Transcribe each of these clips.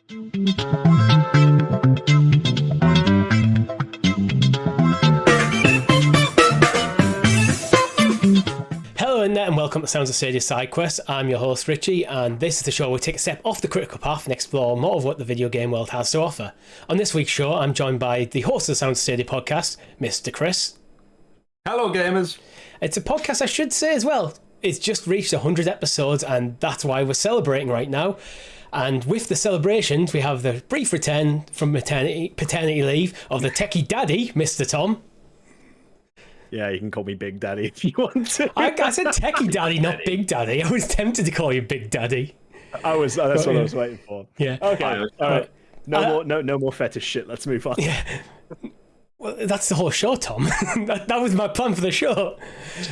Hello and welcome to Sounds of Stadia SideQuest. I'm your host Richie, and this is the show where we take a step off the critical path and explore more of what the video game world has to offer. On this week's show, I'm joined by the host of the Sounds of Stadia Podcast, Mr. Chris. Hello, gamers. It's a podcast, I should say as well. It's just reached 100 episodes, and that's why we're celebrating right now. And with the celebrations, we have the brief return from paternity leave of the techie daddy, Mr. Tom. Yeah, you can call me Big Daddy if you want to. I said techie daddy, not Big Daddy. I was tempted to call you Big Daddy. That's what I was waiting for. Yeah. Okay. All right. No more fetish shit. Let's move on. Yeah. Well, that's the whole show, Tom. that was my plan for the show.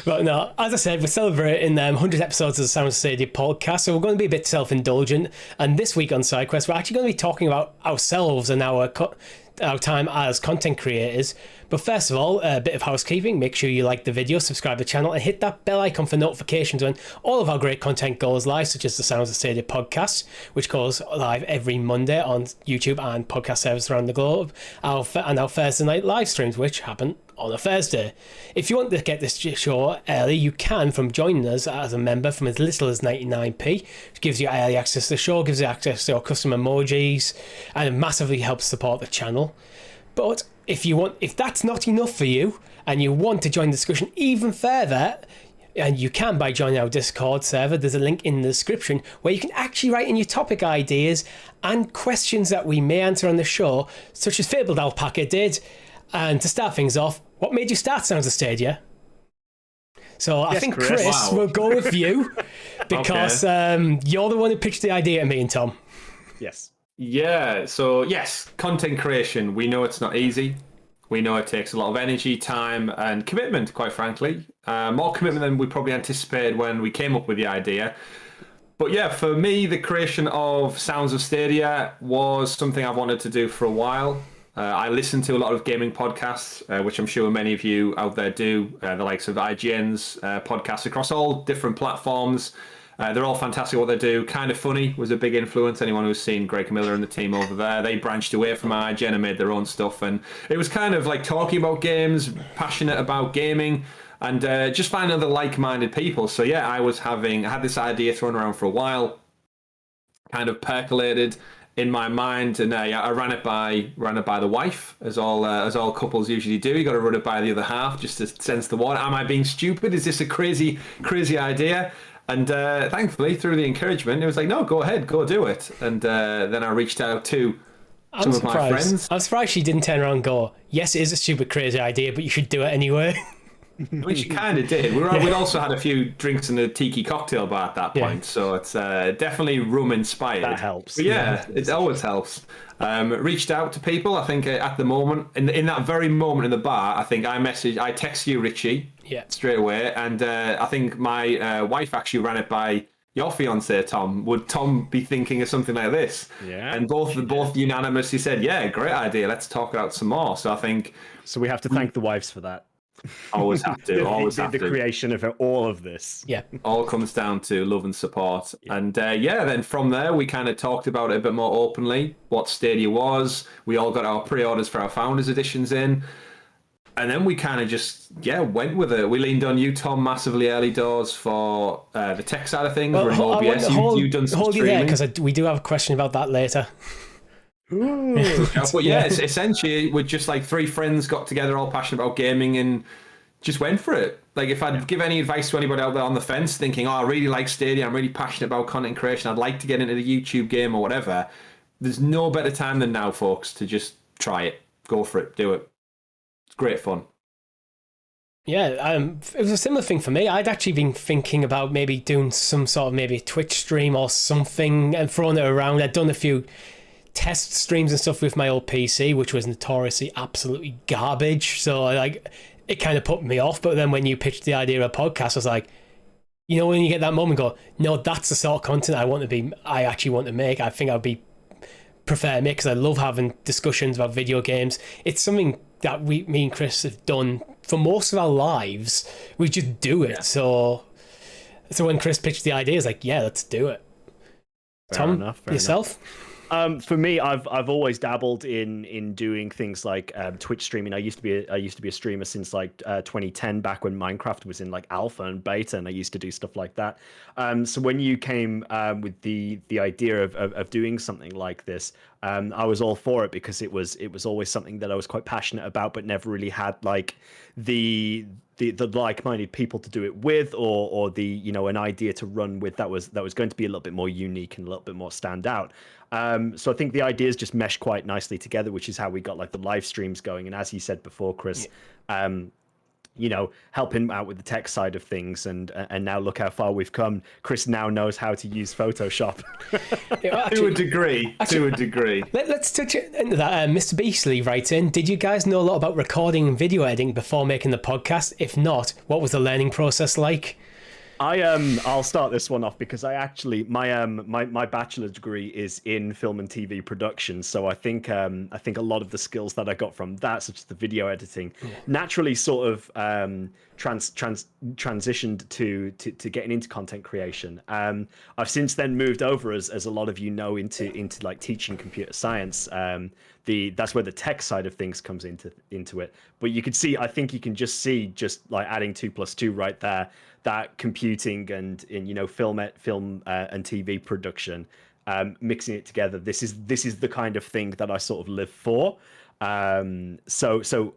But no, as I said, we're celebrating 100 episodes of the Sounds of Stadia podcast, so we're going to be a bit self-indulgent. And this week on SideQuest, we're actually going to be talking about ourselves and our time as content creators. But first of all, a bit of housekeeping. Make sure you like the video, subscribe to the channel, and hit that bell icon for notifications when all of our great content goes live, such as the Sounds of Stadia podcast, which goes live every Monday on YouTube and podcast services around the globe, and our Thursday night live streams, which happen on a Thursday. If you want to get this show early, you can from joining us as a member from as little as 99p, which gives you early access to the show, gives you access to our custom emojis, and it massively helps support the channel. But if that's not enough for you and you want to join the discussion even further, and you can by joining our Discord server, there's a link in the description where you can actually write in your topic ideas and questions that we may answer on the show, such as Fabled Alpaca did. And to start things off, what made you start Sounds of Stadia? So I think Chris will go with you because you're the one who pitched the idea to me and Tom. Yes. Yeah, so yes, content creation. We know it's not easy. We know it takes a lot of energy, time, and commitment, quite frankly. More commitment than we probably anticipated when we came up with the idea. But yeah, for me, the creation of Sounds of Stadia was something I've wanted to do for a while. I listen to a lot of gaming podcasts, which I'm sure many of you out there do, the likes of IGN's podcasts across all different platforms. They're all fantastic what they do. Kind of Funny was a big influence. Anyone who's seen Greg Miller and the team over there, they branched away from IGN and made their own stuff. And it was kind of like talking about games, passionate about gaming, and just finding other like-minded people. So yeah, I had this idea thrown around for a while, kind of percolated in my mind, and I ran it by the wife, as all couples usually do. You got to run it by the other half just to sense the water. Am I being stupid? Is this a crazy idea? And thankfully, through the encouragement, it was like, no, go ahead, go do it. And then I reached out to some of my friends. I'm surprised she didn't turn around and go, yes, it is a stupid, crazy idea, but you should do it anyway. I mean, she kind of did. We'd also had a few drinks in a tiki cocktail bar at that point, so it's definitely rum inspired. That helps. But yeah, it always helps. Reached out to people. I think at the moment, in that very moment in the bar, I think I text you, Richie, straight away, and I think my wife actually ran it by your fiance, Tom. Would Tom be thinking of something like this? Yeah. And both unanimously said, yeah, great idea. Let's talk about some more. So I think. So we have to thank the wives for that. Always have to. The creation of all of this. Yeah. All comes down to love and support. Yeah. And then from there, we kind of talked about it a bit more openly, what Stadia was. We all got our pre-orders for our Founders Editions in. And then we kind of just, went with it. We leaned on you, Tom, massively early doors for the tech side of things. Well, we're in OBS. You've done some hold streaming. you there, because we do have a question about that later. But yeah, it's essentially we're just like three friends got together, all passionate about gaming, and just went for it. Like if I'd give any advice to anybody out there on the fence thinking, I really like Stadia, I'm really passionate about content creation, I'd like to get into the YouTube game or whatever, there's no better time than now, folks, to just try it. Go for it. Do it. It's great fun. Yeah, it was a similar thing for me. I'd actually been thinking about maybe doing some sort of maybe Twitch stream or something and throwing it around. I'd done a few test streams and stuff with my old PC, which was notoriously absolutely garbage. So it kind of put me off. But then when you pitched the idea of a podcast, I was like, you know, when you get that moment, go, no, that's the sort of content I actually want to make. I think I'd prefer to make, because I love having discussions about video games. It's something that me and Chris have done for most of our lives. We just do it. Yeah. So when Chris pitched the idea, it's like, yeah, let's do it. Fair Tom, enough, yourself? For me, I've always dabbled in doing things like Twitch streaming. I used to be a streamer since like 2010, back when Minecraft was in like alpha and beta, and I used to do stuff like that. So when you came with the idea of doing something like this, I was all for it, because it was always something that I was quite passionate about, but never really had like the like-minded people to do it with, or the an idea to run with that was going to be a little bit more unique and a little bit more stand out. So I think the ideas just mesh quite nicely together, which is how we got like the live streams going. And as you said before, Chris, helping out with the tech side of things, and now look how far we've come. Chris now knows how to use Photoshop. To a degree. Let's touch into that. Mr. Beasley writes in, did you guys know a lot about recording and video editing before making the podcast? If not, what was the learning process like? I'll start this one off, because I actually my bachelor's degree is in film and TV production, so I think a lot of the skills that I got from that, such as the video editing, naturally sort of transitioned to getting into content creation. I've since then moved over, as a lot of you know, into like teaching computer science. That's where the tech side of things comes into it. But you could see, I think you can just see, just like adding 2 + 2 right there, that computing and film and TV production, mixing it together. This is the kind of thing that I sort of live for. So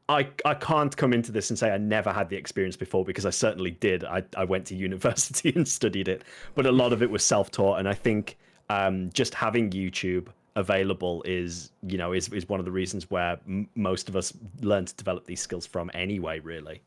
I can't come into this and say I never had the experience before, because I certainly did. I went to university and studied it, but a lot of it was self-taught. And I think just having YouTube available is one of the reasons where most of us learn to develop these skills from anyway, really.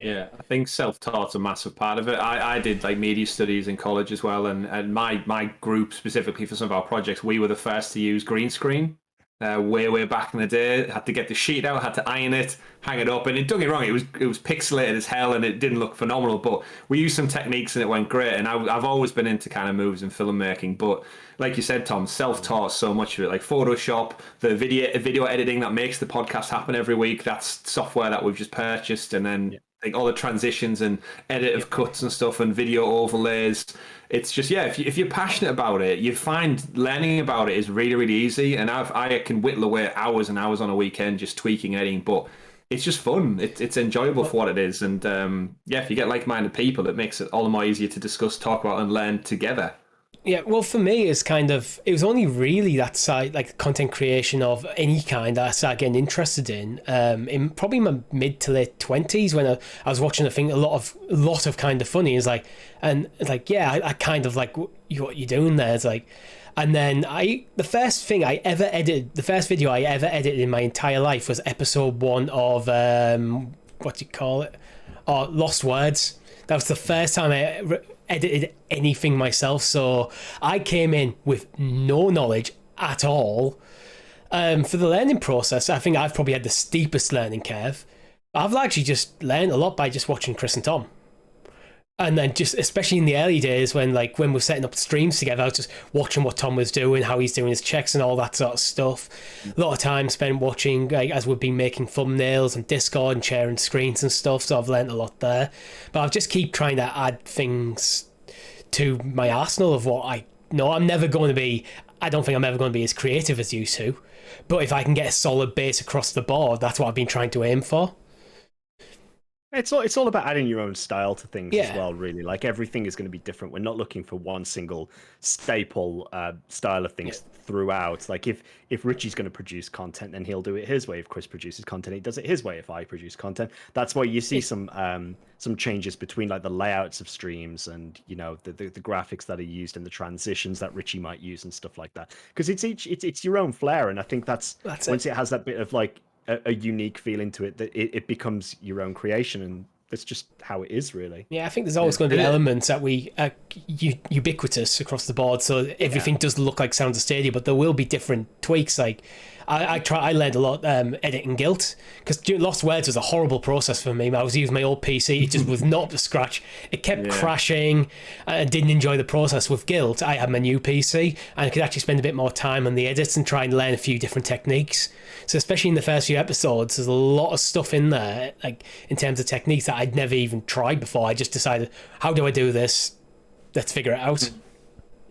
Yeah, I think self-taught's a massive part of it. I did like media studies in college as well, and my group, specifically for some of our projects, we were the first to use green screen. Way back in the day, had to get the sheet out, had to iron it, hang it up, and don't get me wrong, it was pixelated as hell, and it didn't look phenomenal. But we used some techniques, and it went great. And I've always been into kind of movies and filmmaking, but like you said, Tom, self-taught so much of it, like Photoshop, the video editing that makes the podcast happen every week. That's software that we've just purchased, and then like all the transitions and edit of cuts and stuff and video overlays. It's just, if you're passionate about it, you find learning about it is really, really easy. And I can whittle away hours and hours on a weekend just tweaking and editing, but it's just fun. It's enjoyable for what it is. And if you get like-minded people, it makes it all the more easier to discuss, talk about, and learn together. Yeah, well, for me, it was only really that side, like content creation of any kind, that I started getting interested in probably my mid to late 20s, when I was watching, I think, a lot of Kind of Funny. I kind of like what you're doing there. It's like, and then the first video I ever edited in my entire life was episode 1 of Lost Words. That was the first time I edited anything myself, so I came in with no knowledge at all. For the learning process, I think I've probably had the steepest learning curve. I've actually just learned a lot by just watching Chris and Tom. And then just, especially in the early days when we're setting up streams together, I was just watching what Tom was doing, how he's doing his checks and all that sort of stuff. A lot of time spent watching, as we've been making thumbnails and Discord and sharing screens and stuff, so I've learned a lot there. But I've just keep trying to add things to my arsenal of what I know. I don't think I'm ever going to be as creative as you two. But if I can get a solid base across the board, that's what I've been trying to aim for. It's all about adding your own style to things as well, really. Like, everything is going to be different. We're not looking for one single staple style of things throughout. Like, if Richie's going to produce content, then he'll do it his way. If Chris produces content, he does it his way. If I produce content, that's why you see some changes between like the layouts of streams and the graphics that are used and the transitions that Richie might use and stuff like that. Because it's your own flair, and I think that's once it has that bit of like a unique feeling to it, that it becomes your own creation, and that's just how it is, really. Yeah, I think there's always going to be elements that we ubiquitous across the board, so everything does look like Sounds of Stadia, but there will be different tweaks. Like I learned a lot editing Guilt, because Lost Words was a horrible process for me. I was using my old PC, it just was not up to scratch. It kept crashing. I didn't enjoy the process. With Guilt, I had my new PC, and I could actually spend a bit more time on the edits and try and learn a few different techniques. So especially in the first few episodes, there's a lot of stuff in there, like in terms of techniques, that I'd never even tried before. I just decided, how do I do this? Let's figure it out.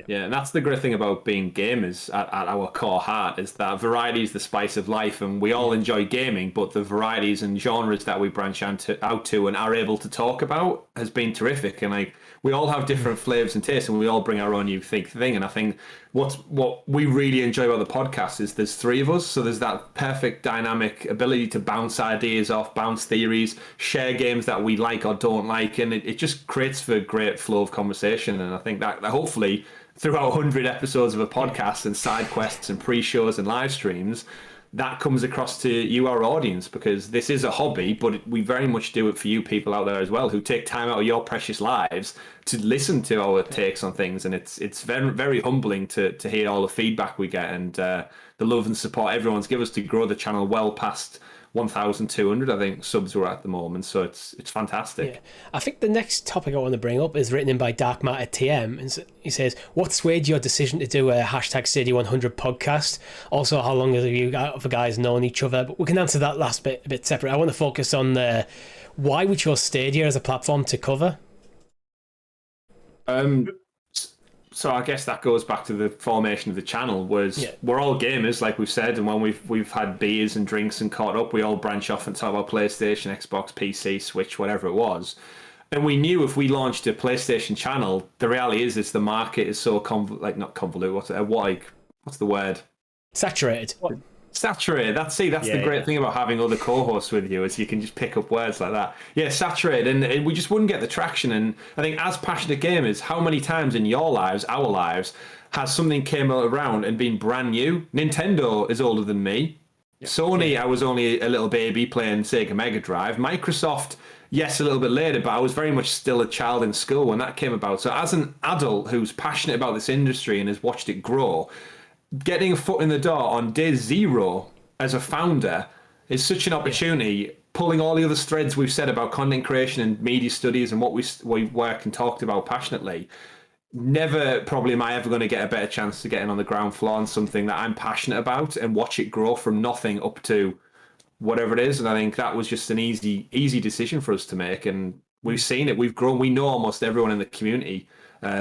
Yeah, and that's the great thing about being gamers at our core heart, is that variety is the spice of life, and we all enjoy gaming, but the varieties and genres that we branch out to and are able to talk about has been terrific. And like, we all have different flavors and tastes, and we all bring our own unique thing. And I think what we really enjoy about the podcast is there's three of us, so there's that perfect dynamic ability to bounce ideas off, bounce theories, share games that we like or don't like, and it just creates for a great flow of conversation. And I think that hopefully through our 100 episodes of a podcast and side quests and pre-shows and live streams, that comes across to you, our audience, because this is a hobby, but we very much do it for you people out there as well, who take time out of your precious lives to listen to our takes on things. And it's very, very humbling to hear all the feedback we get, and the love and support everyone's given us to grow the channel well past 1,200, I think, subs we're at the moment. So it's fantastic. Yeah. I think the next topic I want to bring up is written in by Dark Matter TM. And he says, what swayed your decision to do a hashtag Stadia 100 podcast? Also, how long have you guys known each other? But we can answer that last bit a bit separate. I want to focus on why we chose Stadia as a platform to cover. So I guess that goes back to the formation of the channel. We're all gamers, like we've said, and when we've had beers and drinks and caught up, we all branch off and talk about PlayStation, Xbox, PC, Switch, whatever it was. And we knew if we launched a PlayStation channel, the reality is the market is so not convoluted. What's the word? Saturated. Saturated. That's the great thing about having other co-hosts with you, is you can just pick up words like that. Yeah, saturated, and we just wouldn't get the traction. And I think as passionate gamers, how many times in your lives, our lives, has something came around and been brand new? Nintendo is older than me. Yeah. Sony, I was only a little baby playing Sega Mega Drive. Microsoft, yes, a little bit later, but I was very much still a child in school when that came about. So as an adult who's passionate about this industry and has watched it grow, getting a foot in the door on day zero as a founder is such an opportunity. Pulling all the other threads we've said about content creation and media studies and what we work and talked about passionately, never probably am I ever going to get a better chance to get in on the ground floor on something that I'm passionate about and watch it grow from nothing up to whatever it is. And I think that was just an easy decision for us to make. And we've seen it. We've grown. We know almost everyone in the community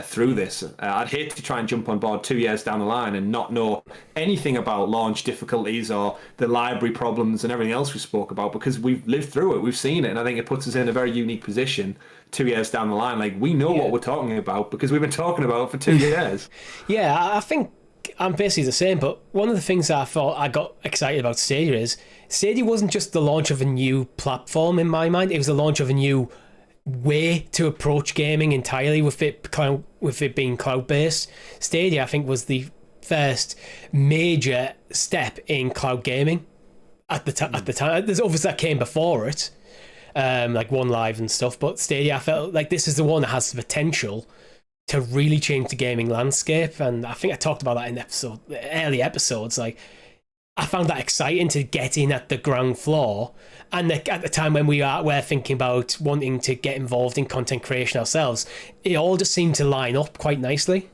through this. I'd hate to try and jump on board 2 years down the line and not know anything about launch difficulties or the library problems and everything else we spoke about, because we've lived through it, we've seen it, and I think it puts us in a very unique position 2 years down the line. Like, we know what we're talking about because we've been talking about it for 2 years. Yeah, I think I'm basically the same, but one of the things I thought I got excited about Stadia is Stadia wasn't just the launch of a new platform in my mind, it was the launch of a new way to approach gaming entirely, with it being cloud-based. Stadia, I think, was the first major step in cloud gaming at the time. There's others that came before it, like One Live and stuff, but Stadia, I felt like this is the one that has the potential to really change the gaming landscape. And I think I talked about that in early episodes. Like, I found that exciting to get in at the ground floor. And at the time when we're thinking about wanting to get involved in content creation ourselves, it all just seemed to line up quite nicely.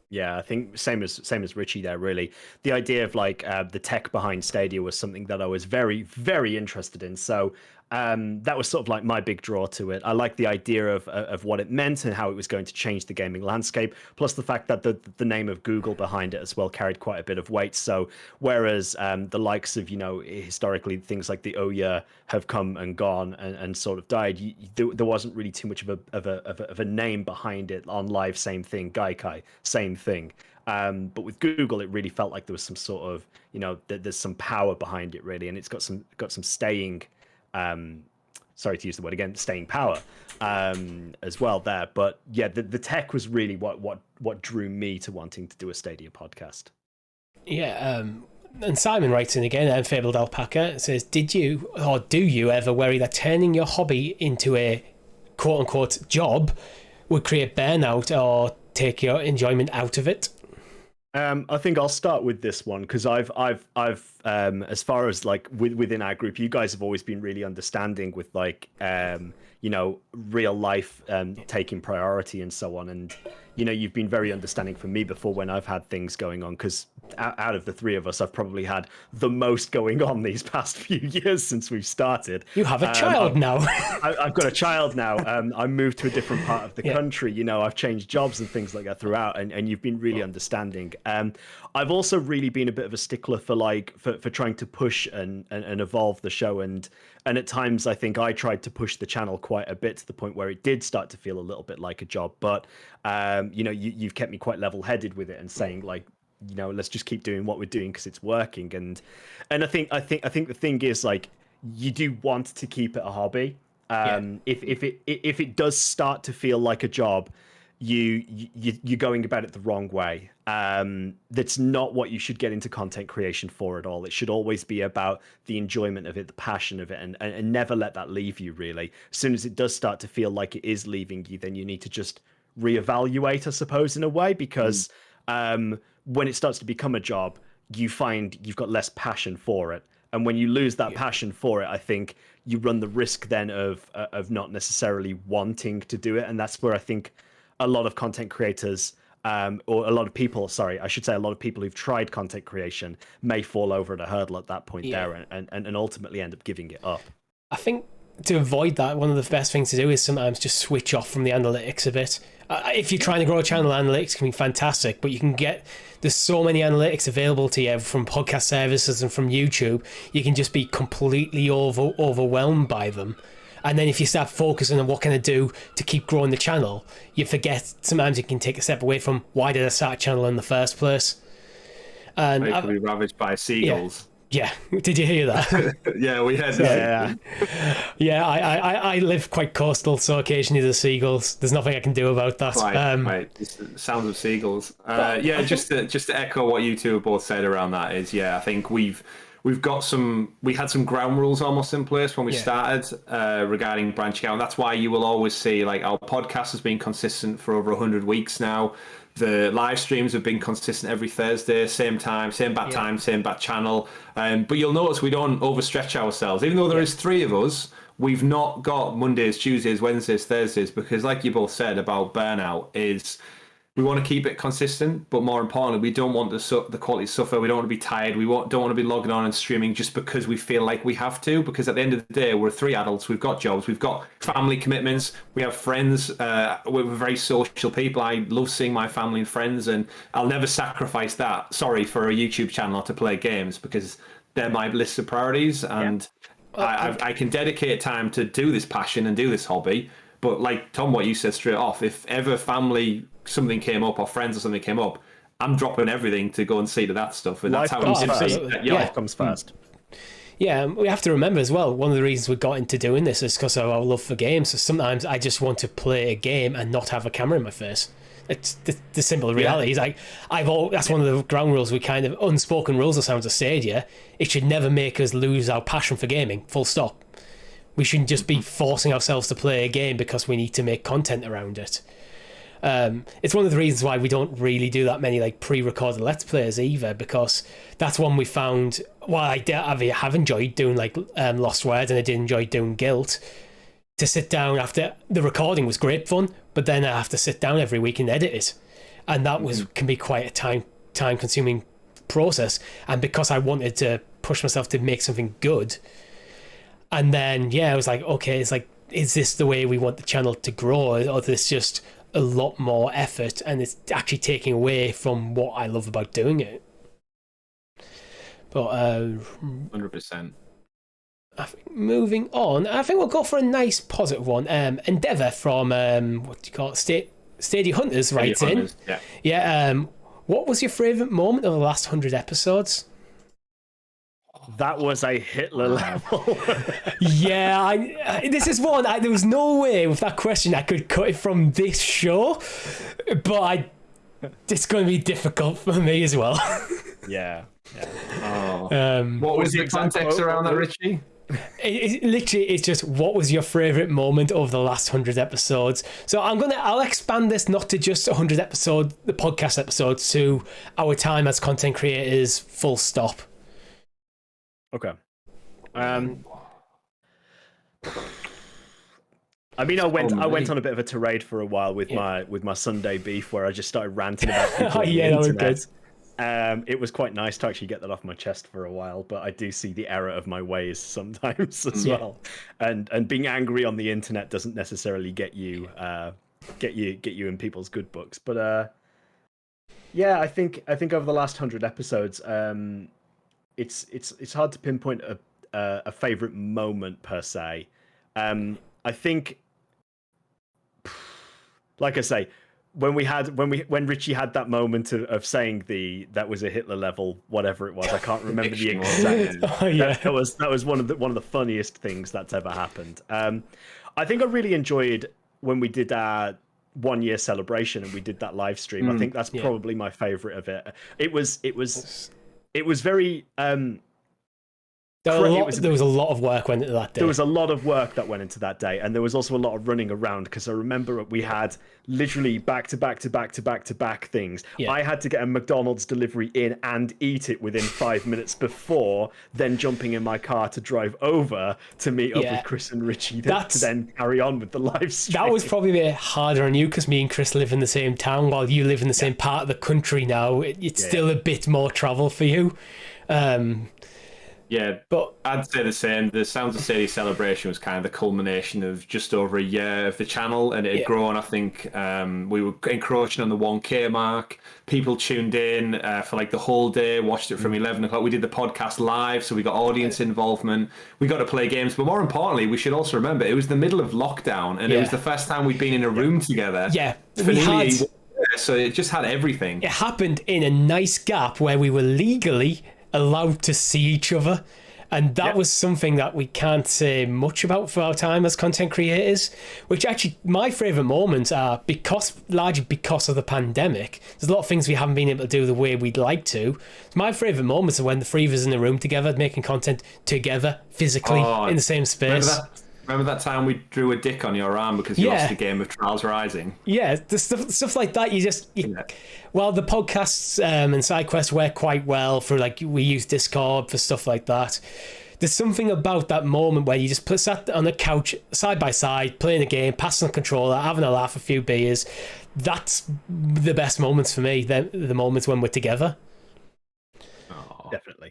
Yeah, I think same as Richie there, really. The idea of like the tech behind Stadia was something that I was very, very interested in. So that was sort of like my big draw to it. I like the idea of what it meant and how it was going to change the gaming landscape, plus the fact that the name of Google behind it as well carried quite a bit of weight. So whereas the likes of, historically things like the Ouya have come and gone and sort of died, there wasn't really too much of a name behind it. On Live, same thing. Gaikai, same thing. But with Google, it really felt like there was some sort of, there's some power behind it, really, and it's got some staying. Sorry to use the word again, staying power as well there. But yeah, the tech was really what drew me to wanting to do a Stadia podcast. Yeah, and Simon writes in again, Fabled Alpaca, says, did you or do you ever worry that turning your hobby into a quote-unquote job would create burnout or take your enjoyment out of it? I think I'll start with this one because I've as far as like within our group, you guys have always been really understanding with like real life taking priority and so on, and you've been very understanding for me before when I've had things going on, because out of the three of us, I've probably had the most going on these past few years since we've started. You have a child now. I've got a child now. I moved to a different part of the country. You know, I've changed jobs and things like that throughout, and you've been really understanding. I've also really been a bit of a stickler for trying to push and evolve the show, and at times I think I tried to push the channel quite a bit to the point where it did start to feel a little bit like a job. But you know, you've kept me quite level-headed with it and saying, like, you know, let's just keep doing what we're doing because it's working. And I think the thing is, like, you do want to keep it a hobby. If it does start to feel like a job, you're going about it the wrong way. That's not what you should get into content creation for at all. It should always be about the enjoyment of it, the passion of it, and never let that leave you, really. As soon as it does start to feel like it is leaving you, then you need to just reevaluate, I suppose, in a way, because when it starts to become a job, you find you've got less passion for it. And when you lose that passion for it, I think you run the risk then of not necessarily wanting to do it. And that's where I think a lot of content creators, or a lot of people, sorry, I should say a lot of people who've tried content creation may fall over at a hurdle at that point there and ultimately end up giving it up. I think to avoid that, one of the best things to do is sometimes just switch off from the analytics a bit. If you're trying to grow a channel, analytics can be fantastic, but there's so many analytics available to you from podcast services and from YouTube. You can just be completely overwhelmed by them. And then if you start focusing on what can I do to keep growing the channel, you forget sometimes you can take a step away from why did I start a channel in the first place. And it could be ravaged by seagulls. Yeah, did you hear that? Yeah, we heard that. Yeah, I live quite coastal, so occasionally there's seagulls. There's nothing I can do about that. Right. Just the sounds of seagulls. Just to echo what you two have both said around that is, I think we had some ground rules almost in place when we started regarding branching out. And that's why you will always see, like, our podcast has been consistent for over 100 weeks now. The live streams have been consistent every Thursday, same time, same bat time, same bat channel. But you'll notice we don't overstretch ourselves. Even though there is three of us, we've not got Mondays, Tuesdays, Wednesdays, Thursdays, because like you both said about burnout, is we want to keep it consistent, but more importantly, we don't want the quality to suffer. We don't want to be tired. We don't want to be logging on and streaming just because we feel like we have to, because at the end of the day, we're three adults. We've got jobs. We've got family commitments. We have friends. We're very social people. I love seeing my family and friends, and I'll never sacrifice that, for a YouTube channel to play games, because they're my list of priorities. And I can dedicate time to do this passion and do this hobby. But like, Tom, what you said straight off, if ever something came up or friends or something came up, I'm dropping everything to go and see to that stuff. And that's how life comes first. Yeah, we have to remember as well, one of the reasons we got into doing this is because of our love for games. So sometimes I just want to play a game and not have a camera in my face. It's the simple reality. Like, that's one of the ground rules, we kind of unspoken rules of Sounds of Stadia. It should never make us lose our passion for gaming, full stop. We shouldn't just be forcing ourselves to play a game because we need to make content around it. It's one of the reasons why we don't really do that many like pre-recorded Let's Plays either, because that's one we found, while I have enjoyed doing like Lost Words and I did enjoy doing Guilt, to sit down after the recording was great fun, but then I have to sit down every week and edit it. And that can be quite a time consuming process. And because I wanted to push myself to make something good, and then I was like, okay, it's like, is this the way we want the channel to grow, or is this just a lot more effort and it's actually taking away from what I love about doing it? But 100%. I think moving on, I think we'll go for a nice positive one. Endeavour from what do you call it, Stadia Hunters writes in. What was your favourite moment of the last 100 episodes? That was a Hitler level. This is one. There was no way with that question I could cut it from this show, but it's going to be difficult for me as well. What was the context around that, Richie? It literally, it's just, what was your favourite moment of the last 100 episodes? So I'll expand this not to just 100 the podcast episodes, to our time as content creators, full stop. Okay. I mean, I went on a bit of a tirade for a while with my Sunday beef, where I just started ranting about people on the internet. It was quite nice to actually get that off my chest for a while, but I do see the error of my ways sometimes as well. And being angry on the internet doesn't necessarily get you in people's good books. But yeah, I think over the last 100 episodes, it's hard to pinpoint a favorite moment per se. I think, like I say, when Richie had that moment of saying that was a Hitler level, whatever it was, I can't remember the exact. That was one of the funniest things that's ever happened. I think I really enjoyed when we did our 1 year celebration and we did that live stream. I think that's probably my favorite of it. It was very. There was a lot of work went into that day. There was a lot of work that went into that day, and there was also a lot of running around because I remember we had literally back to back things. Yeah. I had to get a McDonald's delivery in and eat it within 5 minutes before, then jumping in my car to drive over to meet up with Chris and Richie to then carry on with the live stream. That was probably a bit harder on you because me and Chris live in the same town while you live in the same part of the country now. It's still a bit more travel for you. Yeah, but I'd say the same. The Sounds of Stadia celebration was kind of the culmination of just over a year of the channel, and it had grown. I think we were encroaching on the 1K mark. People tuned in for like the whole day, watched it from 11 o'clock. We did the podcast live, so we got audience involvement. We got to play games, but more importantly, we should also remember it was the middle of lockdown, and it was the first time we'd been in a room together. Yeah, so it just had everything. It happened in a nice gap where we were legally allowed to see each other, and that was something that we can't say much about for our time as content creators, which actually my favorite moments are largely because of the pandemic. There's a lot of things we haven't been able to do the way we'd like to. My favorite moments are when the three of us in the room together making content together physically in the same space. Remember that time we drew a dick on your arm because you lost the game of Trials Rising? Yeah, the stuff like that. Well, the podcasts and SideQuest work quite well for we use Discord for stuff like that. There's something about that moment where you just sat on the couch side by side, playing a game, passing the controller, having a laugh, a few beers. That's the best moments for me. The moments when we're together. Oh, definitely.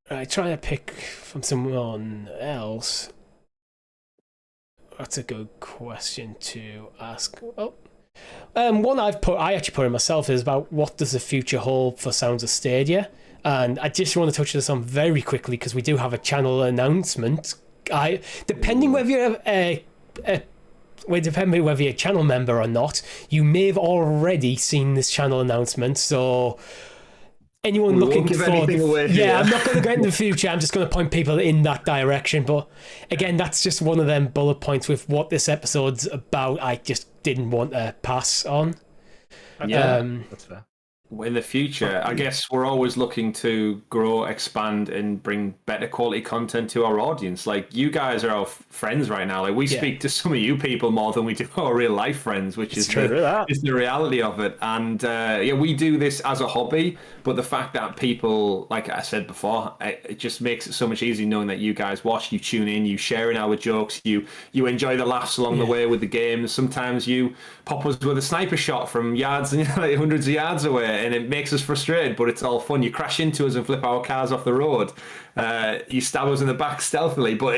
Right, trying to pick from someone else. That's a good question to ask. One I actually put in myself is about what does the future hold for Sounds of Stadia, and I just want to touch this on very quickly because we do have a channel announcement. Depending whether you're whether you're a channel member or not, you may have already seen this channel announcement. So. Anyone looking for I'm not going to go into the future. I'm just going to point people in that direction. But again, that's just one of them bullet points with what this episode's about. I just didn't want to pass on. That's fair. In the future, I guess we're always looking to grow, expand, and bring better quality content to our audience. Like, you guys are our friends right now. Like, we speak to some of you people more than we do our real life friends, which is the reality of it. And we do this as a hobby, but the fact that people, like I said before, it just makes it so much easier knowing that you guys watch, you tune in, you share in our jokes, you enjoy the laughs along the way with the games. Sometimes you pop us with a sniper shot from yards and hundreds of yards away, and it makes us frustrated, but it's all fun. You crash into us and flip our cars off the road. You stab us in the back stealthily, but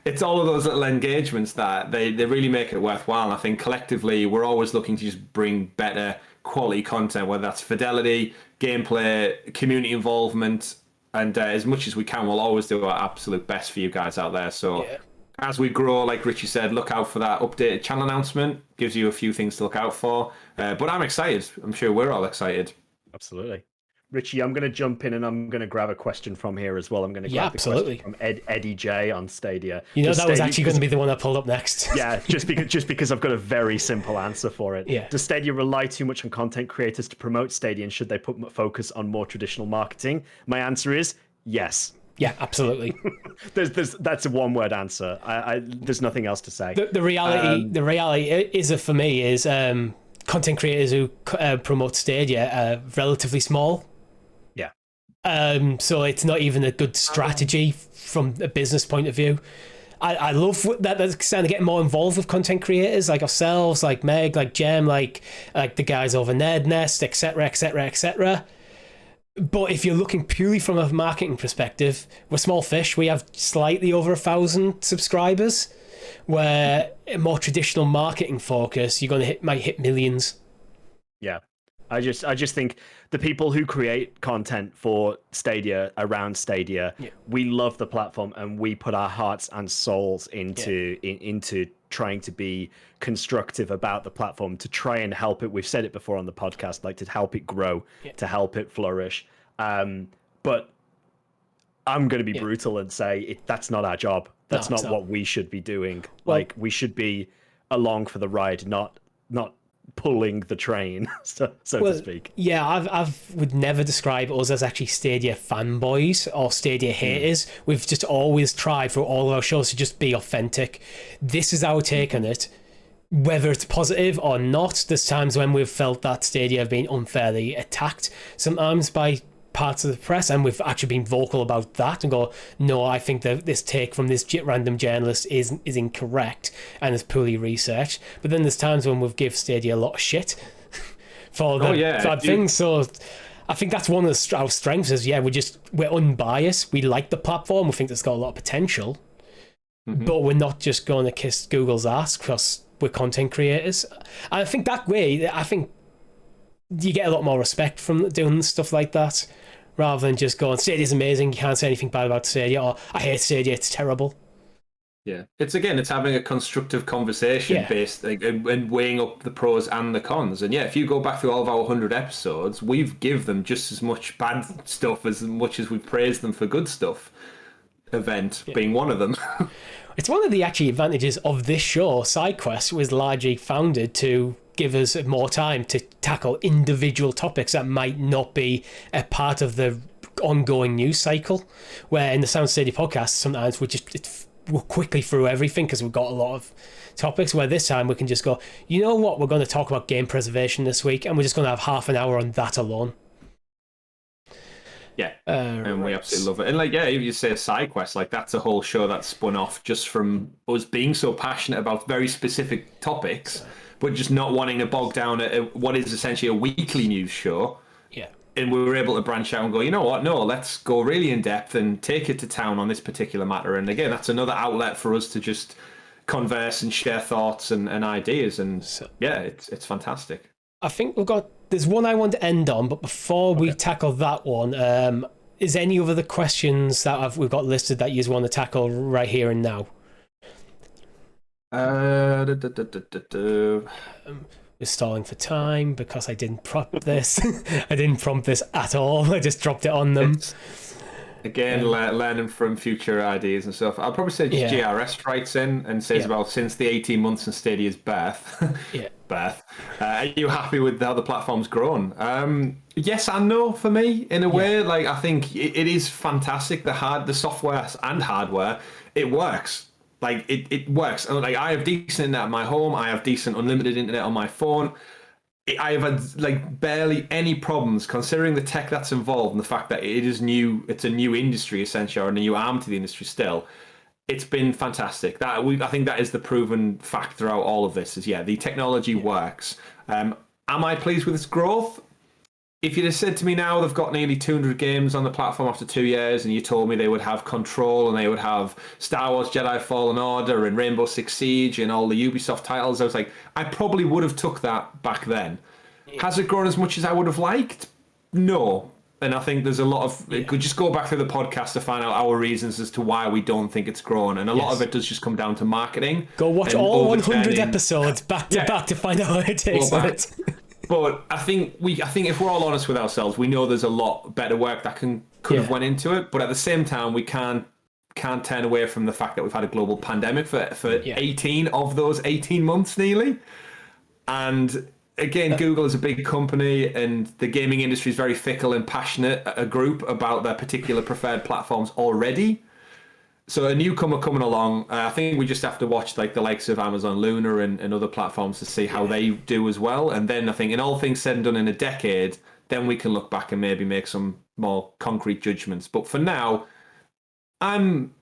it's all of those little engagements that they really make it worthwhile. And I think collectively we're always looking to just bring better quality content, whether that's fidelity, gameplay, community involvement, and as much as we can, we'll always do our absolute best for you guys out there. So as we grow, like Richie said, look out for that updated channel announcement. Gives you a few things to look out for. But I'm excited. I'm sure we're all excited. Absolutely. Richie, I'm going to jump in and I'm going to grab a question from here as well. I'm going to grab the question from Eddie J on Stadia. That was actually going to be the one I pulled up next. Yeah, just because I've got a very simple answer for it. Yeah. Does Stadia rely too much on content creators to promote Stadia, and should they put focus on more traditional marketing? My answer is yes. Yeah, absolutely. That's a one-word answer. There's nothing else to say. The reality is for me is content creators who promote Stadia are relatively small. Yeah. So it's not even a good strategy from a business point of view. I love that they're starting to get more involved with content creators like ourselves, like Meg, like Jem, like the guys over Nerd Nest, etc., etc., etc. But if you're looking purely from a marketing perspective, we're small fish. We have slightly over 1,000 subscribers, where a more traditional marketing focus, you're going to might hit millions. Yeah. I just think the people who create content for Stadia, around Stadia, we love the platform and we put our hearts and souls into into trying to be constructive about the platform, to try and help it. We've said it before on the podcast, like to help it grow, to help it flourish. But I'm going to be brutal and say that's not our job. That's not what we should be doing. Well, like, we should be along for the ride, not pulling the train, so to speak. Yeah, I would never describe us as actually Stadia fanboys or Stadia haters. We've just always tried for all of our shows to just be authentic. This is our take on it. Whether it's positive or not, there's times when we've felt that Stadia have been unfairly attacked, sometimes by parts of the press, and we've actually been vocal about that and go, no, I think that this take from this random journalist is incorrect and is poorly researched. But then there's times when we've give Stadia a lot of shit for the bad things. So I think that's one of our strengths is, we're unbiased. We like the platform. We think it's got a lot of potential, but we're not just going to kiss Google's ass because we're content creators. And I think that way, you get a lot more respect from doing stuff like that, rather than just going, Stadia's amazing, you can't say anything bad about Stadia, or I hate Stadia, it's terrible. Yeah, it's having a constructive conversation based and weighing up the pros and the cons. And if you go back through all of our 100 episodes, we've give them just as much bad stuff as much as we've praised them for good stuff. Event being one of them. It's one of the actually advantages of this show. SideQuest was largely founded to give us more time to tackle individual topics that might not be a part of the ongoing news cycle, where in the Sounds of Stadia podcast sometimes we're quickly through everything because we've got a lot of topics, where this time we can just go, you know what, we're going to talk about game preservation this week, and we're just going to have half an hour on that alone. And we absolutely love it. And if you say SideQuest, that's a whole show that's spun off just from us being so passionate about very specific topics, but just not wanting to bog down what is essentially a weekly news show. Yeah. And we were able to branch out and go, you know what, no, let's go really in depth and take it to town on this particular matter. And again, that's another outlet for us to just converse and share thoughts and ideas. And it's fantastic. I think there's one I want to end on, but before we tackle that one, is any other questions that we've got listed that you want to tackle right here and now? We're stalling for time because I didn't prompt this. I didn't prompt this at all. I just dropped it on them. Learning from future ideas and stuff. I'll probably say just GRS writes in and says about since the 18 months in Stadia's birth. Are you happy with how the platform's grown? Yes and no for me, in a way. I think it is fantastic. The software and hardware, it works. It works. I have decent internet at my home. I have decent unlimited internet on my phone. I have had barely any problems, considering the tech that's involved and the fact that it is new. It's a new industry essentially, or a new arm to the industry still. It's been fantastic. I think that is the proven fact throughout all of this. Is the technology works. Am I pleased with its growth? If you'd have said to me now they've got nearly 200 games on the platform after 2 years, and you told me they would have Control and they would have Star Wars Jedi Fallen Order and Rainbow Six Siege and all the Ubisoft titles, I was like, I probably would have took that back then. Has it grown as much as I would have liked? No. And I think there's a lot of... Just go back through the podcast to find out our reasons as to why we don't think it's grown. And a lot of it does just come down to marketing. Go watch all 100 episodes back to back to find out how it takes it. But I think if we're all honest with ourselves, we know there's a lot better work that could have went into it. But at the same time, we can't turn away from the fact that we've had a global pandemic for 18 of those 18 months nearly. And again, Google is a big company, and the gaming industry is very fickle and passionate, a group about their particular preferred platforms already. So a newcomer coming along, I think we just have to watch the likes of Amazon Luna and other platforms to see how they do as well. And then I think in all things said and done in a decade, then we can look back and maybe make some more concrete judgments. But for now, I'm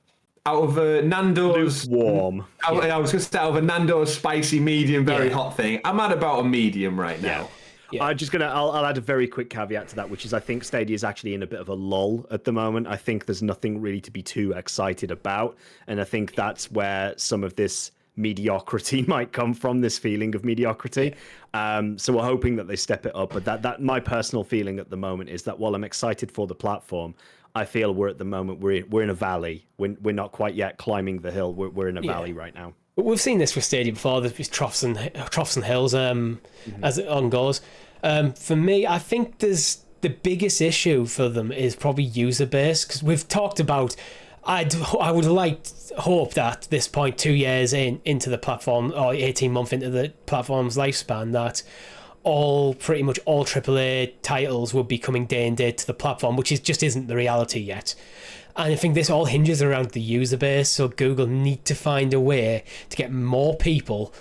out of a Nando's warm. I was going to say out of a Nando's spicy medium, very hot thing. I'm at about a medium right now. Yeah. I'll add a very quick caveat to that, which is I think Stadia is actually in a bit of a lull at the moment. I think there's nothing really to be too excited about, and I think that's where some of this mediocrity might come from, this feeling of mediocrity. So we're hoping that they step it up, but that my personal feeling at the moment is that while I'm excited for the platform, I feel we're in a valley. We're not quite yet climbing the hill. We're in a valley right now. We've seen this with Stadia before. There's troughs and hills as it on goes. For me, I think there's the biggest issue for them is probably user base, because we've talked about. I would hope that at this point, 2 years into the platform, or 18 months into the platform's lifespan, that pretty much all AAA titles will be coming day and date to the platform, which just isn't the reality yet. And I think this all hinges around the user base, so Google need to find a way to get more people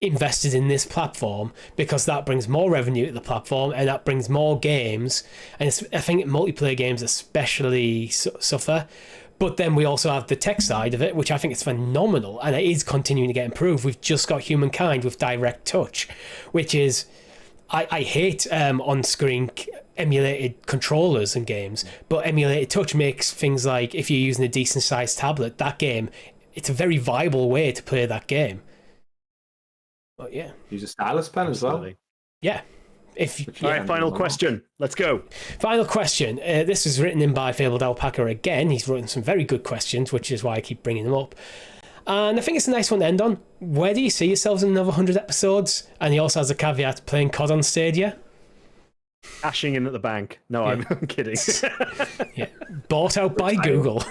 invested in this platform, because that brings more revenue to the platform and that brings more games. And I think multiplayer games especially suffer. But then we also have the tech side of it, which I think is phenomenal, and it is continuing to get improved. We've just got Humankind with Direct Touch, which is... I hate on-screen emulated controllers in games, but emulated touch makes things like, if you're using a decent-sized tablet, that game, it's a very viable way to play that game. But yeah. Use a stylus pen as well. Yeah. All right, final question. Let's go. Final question. This was written in by Fabled Alpaca again. He's written some very good questions, which is why I keep bringing them up. And I think it's a nice one to end on. Where do you see yourselves in another 100 episodes? And he also has a caveat, playing COD on Stadia. Cashing in at the bank. No, I'm kidding. Bought out by Google.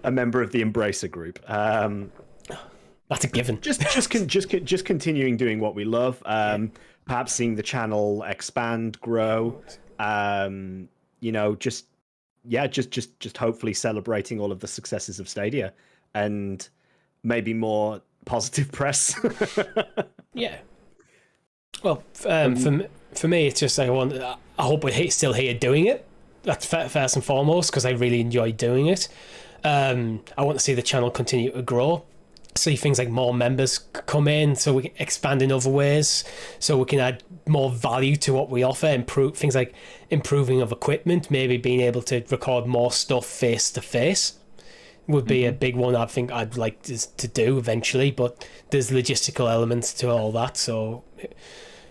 A member of the Embracer group. That's a given. Just continuing doing what we love. Perhaps seeing the channel expand, grow. Just hopefully celebrating all of the successes of Stadia, and maybe more positive press. Yeah. Well, for me, it's just I hope we're still here doing it. That's first and foremost, because I really enjoy doing it. I want to see the channel continue to grow. See things like more members come in, so we can expand in other ways, so we can add more value to what we offer. Improve things like improving of equipment, maybe being able to record more stuff face to face would be a big one. I think I'd like to do eventually, but there's logistical elements to all that, so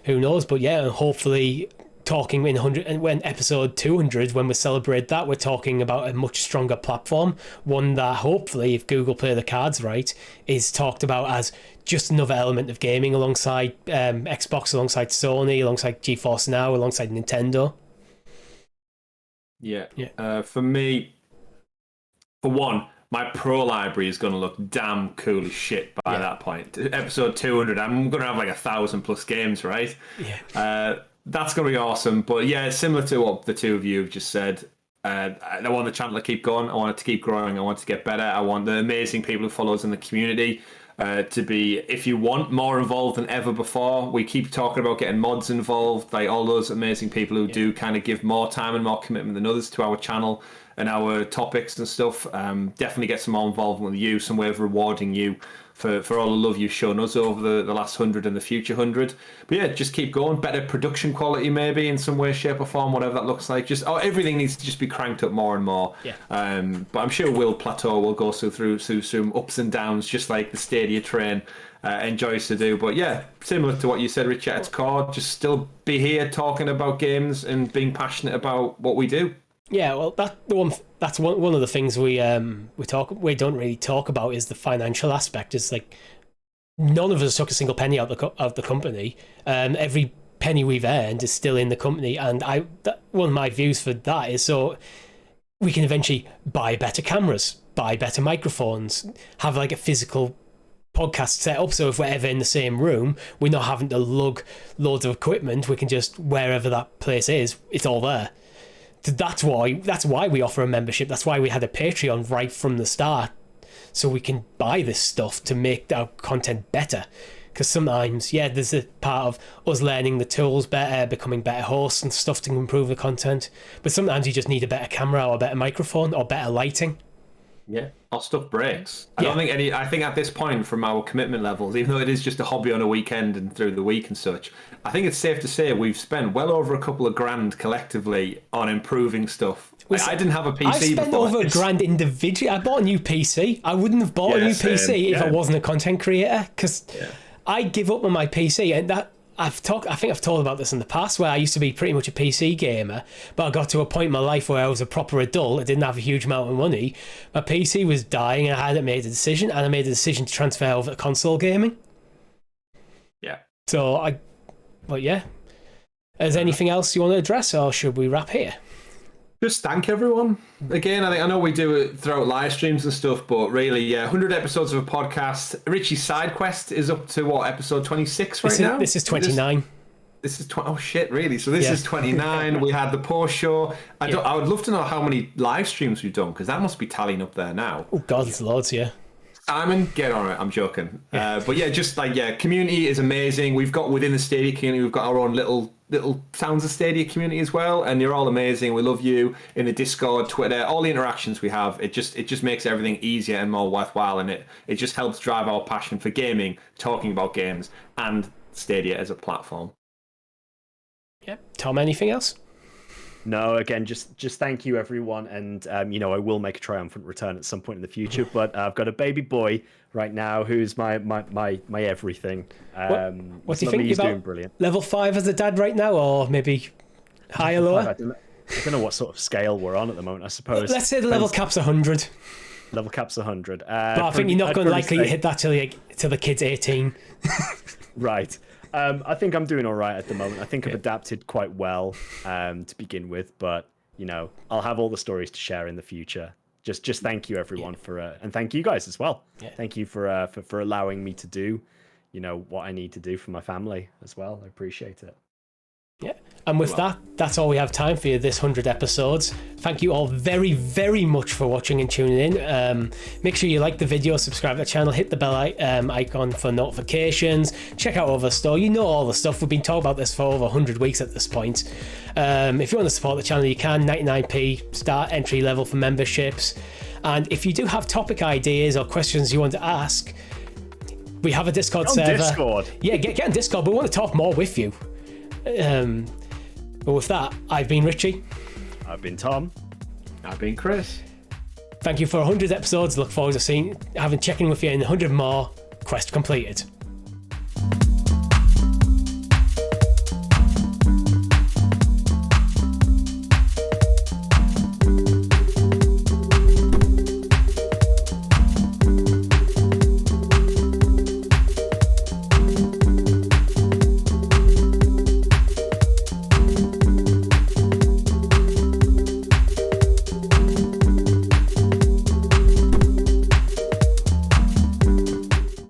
who knows? But yeah, and hopefully talking in 100, and when episode 200, when we celebrate that, we're talking about a much stronger platform, one that hopefully, if Google play the cards right, is talked about as just another element of gaming alongside Xbox, alongside Sony, alongside GeForce Now, alongside Nintendo. For me, for one, my pro library is going to look damn cool as shit by that point. Episode 200, I'm going to have like 1,000+ games, right? That's going to be awesome. But yeah, similar to what the two of you have just said, I want the channel to keep going. I want it to keep growing. I want it to get better. I want the amazing people who follow us in the community to be, if you want, more involved than ever before. We keep talking about getting mods involved, like all those amazing people who do kind of give more time and more commitment than others to our channel and our topics and stuff. Definitely get some more involvement with you, some way of rewarding you for all the love you've shown us over the last 100 and the future 100. But yeah, just keep going. Better production quality maybe in some way, shape or form, whatever that looks like. Everything needs to just be cranked up more and more. But I'm sure we'll plateau. We'll go through some ups and downs, just like the Stadia train enjoys to do. But yeah, similar to what you said, Richard, at its core, just still be here talking about games and being passionate about what we do. Yeah, well, that's one of the things we don't really talk about is the financial aspect. It's like none of us took a single penny out of the company. Every penny we've earned is still in the company, and one of my views for that is so we can eventually buy better cameras, buy better microphones, have like a physical podcast set up, so if we're ever in the same room, we're not having to lug loads of equipment. We can just, wherever that place is, it's all there. That's why we offer a membership. That's why we had a Patreon right from the start, so we can buy this stuff to make our content better. Because sometimes, there's a part of us learning the tools better, becoming better hosts and stuff to improve the content. But sometimes you just need a better camera or a better microphone or better lighting. Yeah, our stuff breaks. I don't think I think at this point, from our commitment levels, even though it is just a hobby on a weekend and through the week and such, I think it's safe to say we've spent well over a couple of grand collectively on improving stuff. I didn't have a PC. I spent before. over a grand individually. I bought a new PC. I wouldn't have bought a new PC if I wasn't a content creator, because I give up on my PC, and that I think I've talked about this in the past, where I used to be pretty much a PC gamer, but I got to a point in my life where I was a proper adult. I didn't have a huge amount of money. My PC was dying, and I hadn't made a decision, and I made a decision to transfer over to console gaming. Yeah. So is there anything else you want to address, or should we wrap here? Just thank everyone again. I know we do it throughout live streams and stuff, but really, 100 episodes of a podcast. Richie's SideQuest is up to what, episode 26 now? This is 29. This is oh shit, really? So this is 29. We had the post show. I would love to know how many live streams we've done, because that must be tallying up there now. Oh God, it's loads, yeah. Simon, get on it. I'm joking. But yeah, community is amazing. We've got within the Stadia community, we've got our own little Sounds of Stadia community as well, and you're all amazing. We love you in the Discord, Twitter, all the interactions we have. It just makes everything easier and more worthwhile, and it just helps drive our passion for gaming, talking about games, and Stadia as a platform. Yep. Tom, anything else? No, again, just thank you, everyone, and I will make a triumphant return at some point in the future. But I've got a baby boy right now who's my everything. What do you think? He's about doing brilliant. Level 5 as a dad right now, or maybe higher, lower? I don't know what sort of scale we're on at the moment. I suppose. Let's say the level cap's 100. Level cap's 100. But I think you're not going to likely hit that till the kid's 18. Right. I think I'm doing all right at the moment. I think I've adapted quite well to begin with, but I'll have all the stories to share in the future. Just thank you, everyone, for and thank you guys as well. Yeah. Thank you for allowing me to do what I need to do for my family as well. I appreciate it. Yeah. And with that's all we have time for this 100 episodes. Thank you all very, very much for watching and tuning in. Make sure you like the video, subscribe to the channel, hit the bell icon for notifications. Check out our store. You know all the stuff. We've been talking about this for over 100 weeks at this point. If you want to support the channel, you can. 99p start entry level for memberships. And if you do have topic ideas or questions you want to ask, we have a Discord server. Discord. Yeah, get on Discord. We want to talk more with you. But with that, I've been Richie. I've been Tom. I've been Chris. Thank you for 100 episodes. Look forward to checking with you in 100 more. Quest completed.